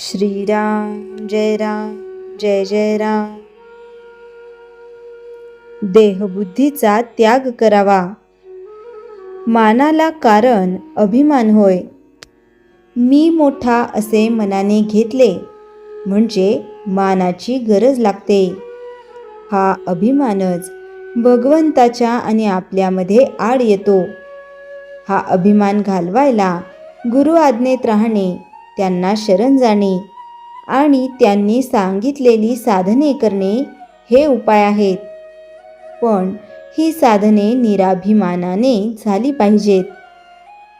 श्रीराम जय राम जय जय राम. देहबुद्धीचा त्याग करावा. मानाला कारण अभिमान होय. मी मोठा असे मनाने घेतले म्हणजे मानाची गरज लागते. हा अभिमानच भगवंताच्या आणि आपल्यामध्ये आड येतो. हा अभिमान घालवायला गुरु आज्ञेत राहणे, त्यांना शरण जाणे आणि त्यांनी सांगितलेली साधने करणे हे उपाय आहेत. पण ही साधने निराभिमानाने झाली पाहिजेत.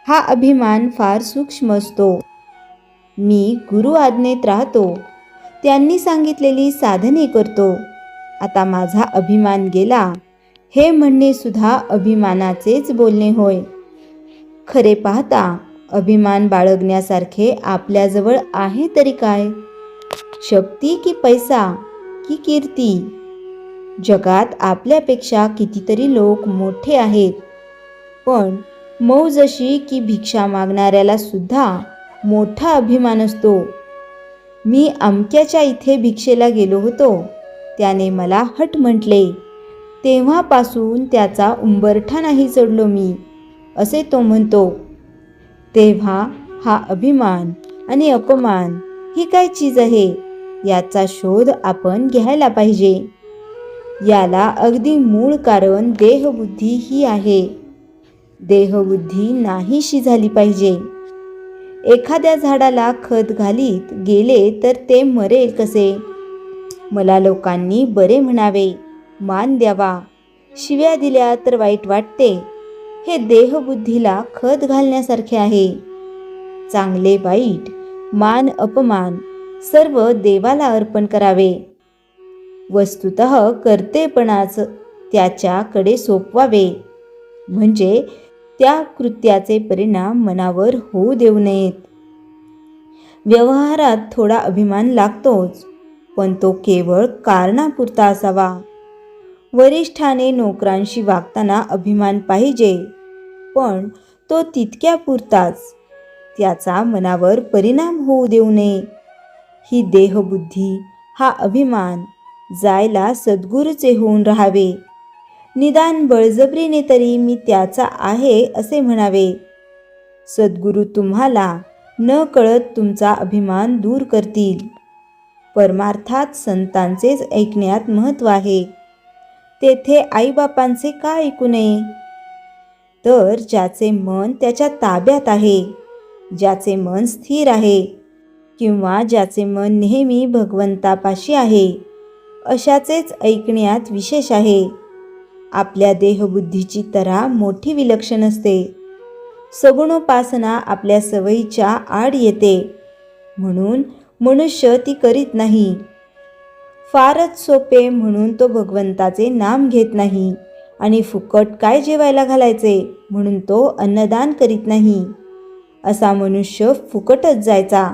हा अभिमान फार सूक्ष्म असतो. मी गुरु आज्ञेत राहतो, त्यांनी सांगितलेली साधने करतो, आता माझा अभिमान गेला, हे म्हणणे सुद्धा अभिमानाचेच बोलणे होय. खरे पाहता अभिमान बाळगण्यासारखे आपल्याजवळ आहे तरी काय? शक्ती की पैसा की कीर्ती? जगात आपल्यापेक्षा कितीतरी लोक मोठे आहेत, पण मौज अशी की भिक्षा मागणाऱ्याला सुद्धा मोठा अभिमान असतो. मी अमक्याच्या इथे भिक्षेला गेलो होतो, त्याने मला हट म्हटले, तेव्हापासून त्याचा उंबरठा नाही चढलो मी, असे तो म्हणतो. तेव्हा हा अभिमान आणि अपमान ही काय चीज आहे, याचा शोध आपण घ्यायला पाहिजे. याला अगदी मूळ कारण देहबुद्धी ही आहे. देहबुद्धी नाहीशी झाली पाहिजे. एखाद्या झाडाला खत घालीत गेले तर ते मरेल कसे? मला लोकांनी बरे म्हणावे, मान द्यावा, शिव्या दिल्या तर वाईट वाटते, हे देहबुद्धीला खत घालण्यासारखे आहे. चांगले वाईट, मान अपमान सर्व देवाला अर्पण करावे. वस्तुतः कर्तेपणाच त्याच्याकडे सोपवावे, म्हणजे त्या कृत्याचे परिणाम मनावर होऊ देऊ नयेत. व्यवहारात थोडा अभिमान लागतोच, पण तो केवळ कारणापुरता असावा. वरिष्ठाने नोकरांशी वागताना अभिमान पाहिजे, पण तो तितक्यापुरताच, त्याचा मनावर परिणाम होऊ देऊ नये. ही देहबुद्धी, हा अभिमान जायला सद्गुरूचे होऊन राहावे. निदान बळजबरीने तरी मी त्याचा आहे असे म्हणावे. सद्गुरू तुम्हाला न कळत तुमचा अभिमान दूर करतील. परमार्थात संतांचेच ऐकण्यात महत्त्व आहे. तेथे आईबापांचे का ऐकू नये? तर ज्याचे मन त्याच्या ताब्यात आहे, ज्याचे मन स्थिर आहे, किंवा ज्याचे मन नेहमी भगवंतापाशी आहे, अशाचेच ऐकण्यात विशेष आहे. आपल्या देहबुद्धीची तऱ्हा मोठी विलक्षण असते. सगुणोपासना आपल्या सवयीच्या आड येते, म्हणून मनुष्य ती करीत नाही. फारच सोपे म्हणून तो भगवंताचे नाम घेत नाही, आणि फुकट काय जेवायला घालायचे म्हणून तो अन्नदान करीत नाही. असा मनुष्य फुकटच जायचा.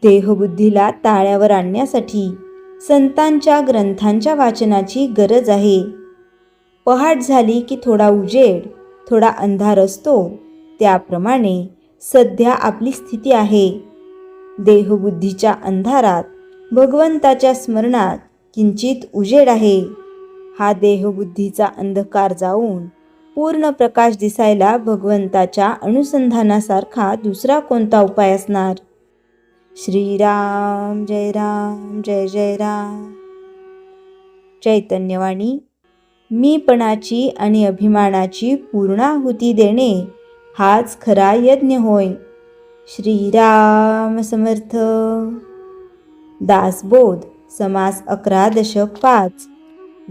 देहबुद्धीला ताळ्यावर आणण्यासाठी संतांच्या ग्रंथांच्या वाचनाची गरज आहे. पहाट झाली की थोडा उजेड, थोडा अंधार असतो, त्याप्रमाणे सध्या आपली स्थिती आहे. देहबुद्धीच्या अंधारात भगवंताच्या स्मरणात किंचित उजेड आहे. हा देहबुद्धीचा अंधकार जाऊन पूर्ण प्रकाश दिसायला भगवंताच्या अनुसंधानासारखा दुसरा कोणता उपाय असणार? श्रीराम जय राम जय जय राम. चैतन्यवाणी. मीपणाची आणि अभिमानाची पूर्णाहुती देणे हाच खरा यज्ञ होय. श्रीराम समर्थ. दासबोध समास 11 दशक 5.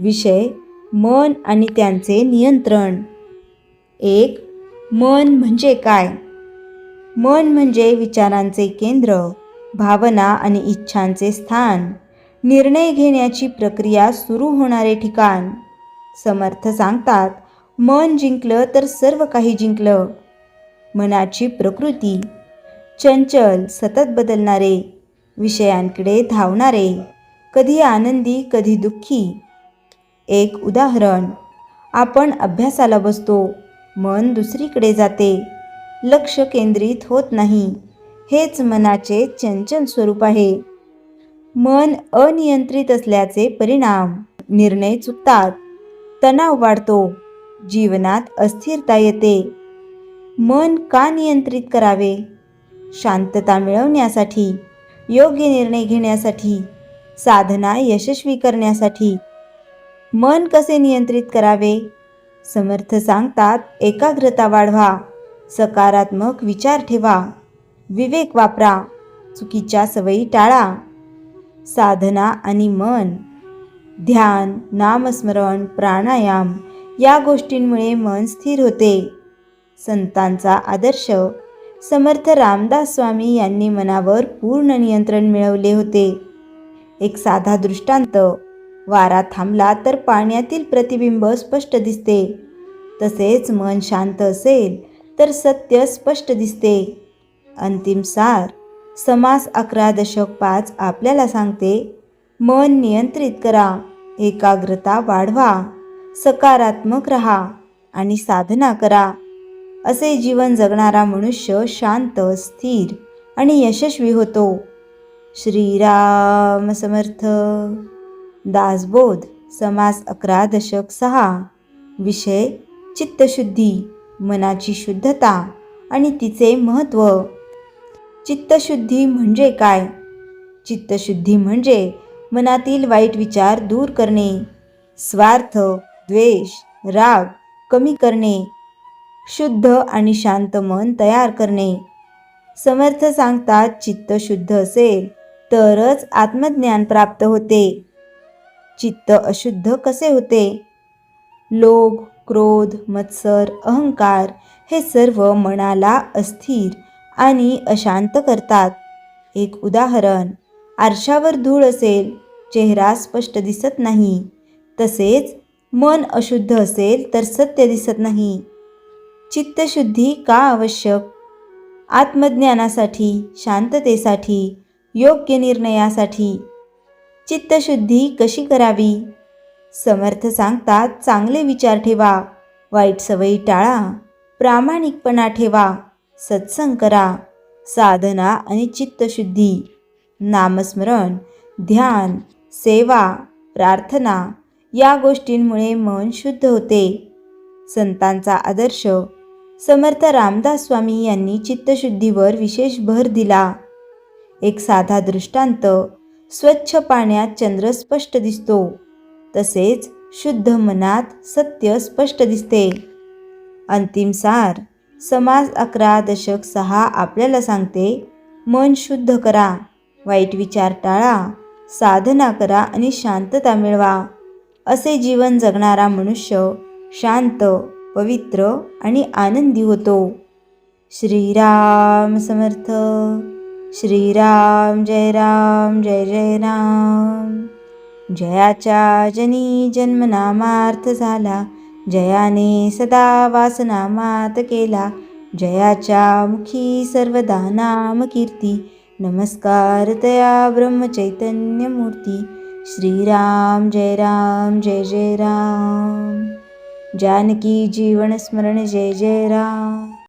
विषय मन आणि त्यांचे नियंत्रण. 1. मन म्हणजे काय? मन म्हणजे विचारांचे केंद्र, भावना आणि इच्छांचे स्थान, निर्णय घेण्याची प्रक्रिया सुरू होणारे ठिकाण. समर्थ सांगतात, मन जिंकलं तर सर्व काही जिंकलं. मनाची प्रकृती चंचल, सतत बदलणारे, विषयांकडे धावणारे, कधी आनंदी कधी दुःखी. एक उदाहरण, आपण अभ्यासाला बसतो, मन दुसरीकडे जाते, लक्ष केंद्रित होत नाही. हेच मनाचे चंचल स्वरूप आहे. मन अनियंत्रित असल्याचे परिणाम: निर्णय चुकतात, तणाव वाढतो, जीवनात अस्थिरता येते. मन का नियंत्रित करावे? शांतता मिळवण्यासाठी, योग्य निर्णय घेण्यासाठी, साधना यशस्वी करण्यासाठी. मन कसे नियंत्रित करावे? समर्थ सांगतात, एकाग्रता वाढवा, सकारात्मक विचार ठेवा, विवेक वापरा, चुकीच्या सवयी टाळा. साधना आणि मन: ध्यान, नामस्मरण, प्राणायाम या गोष्टींमुळे मन स्थिर होते. संतांचा आदर्श: समर्थ रामदास स्वामी यांनी मनावर पूर्ण नियंत्रण मिळवले होते. एक साधा दृष्टांत: वारा थांबला तर पाण्यातील प्रतिबिंब स्पष्ट दिसते. तसेच मन शांत असेल तर सत्य स्पष्ट दिसते. अंतिम सार: समास 11.5 आपल्याला सांगते, मन नियंत्रित करा, एकाग्रता वाढवा, सकारात्मक रहा आणि साधना करा. असे जीवन जगणारा मनुष्य शांत, स्थिर आणि यशस्वी होतो. श्रीराम समर्थ. दासबोध, समास 11.6. विषय: चित्तशुद्धी, मनाची शुद्धता आणि तिचे महत्त्व. चित्तशुद्धी म्हणजे काय? चित्तशुद्धी म्हणजे मनातील वाईट विचार दूर करणे, स्वार्थ, द्वेष, राग कमी करणे, शुद्ध आणि शांत मन तयार करणे. समर्थ सांगतात, चित्त शुद्ध असेल तरच आत्मज्ञान प्राप्त होते. चित्त अशुद्ध कसे होते? लोभ, क्रोध, मत्सर, अहंकार हे सर्व मनाला अस्थिर आणि अशांत करतात. एक उदाहरण: आरशावर धूळ असेल, चेहरा स्पष्ट दिसत नाही. तसेच मन अशुद्ध असेल तर सत्य दिसत नाही. चित्तशुद्धी का आवश्यक? आत्मज्ञानासाठी, शांततेसाठी, योग्य निर्णयासाठी. चित्तशुद्धी कशी करावी? समर्थ सांगतात, चांगले विचार ठेवा, वाईट सवयी टाळा, प्रामाणिकपणा ठेवा, सत्संग करा. साधना आणि चित्तशुद्धी: नामस्मरण, ध्यान, सेवा, प्रार्थना या गोष्टींमुळे मन शुद्ध होते. संतांचा आदर्श: समर्थ रामदास स्वामी यांनी चित्तशुद्धीवर विशेष भर दिला. एक साधा दृष्टांत: स्वच्छ पाण्यात चंद्र स्पष्ट दिसतो, तसेच शुद्ध मनात सत्य स्पष्ट दिसते. अंतिम सार: समास 11.6 आपल्याला सांगते, मन शुद्ध करा, वाईट विचार टाळा, साधना करा आणि शांतता मिळवा. असे जीवन जगणारा मनुष्य शांत, पवित्र आणि आनंदी होतो. श्रीराम समर्थ. श्रीराम जय राम, जय जय राम. जयाच्या जनी जन्मनामार्थ झाला, जयाने सदा वासनामात केला. जयाच्या मुखी सर्वदा नाम कीर्ती, नमस्कार तया ब्रह्मचैतन्य मूर्ती. श्रीराम जय राम, जय जय राम. जानकी जीवन स्मरण, जय जय राम.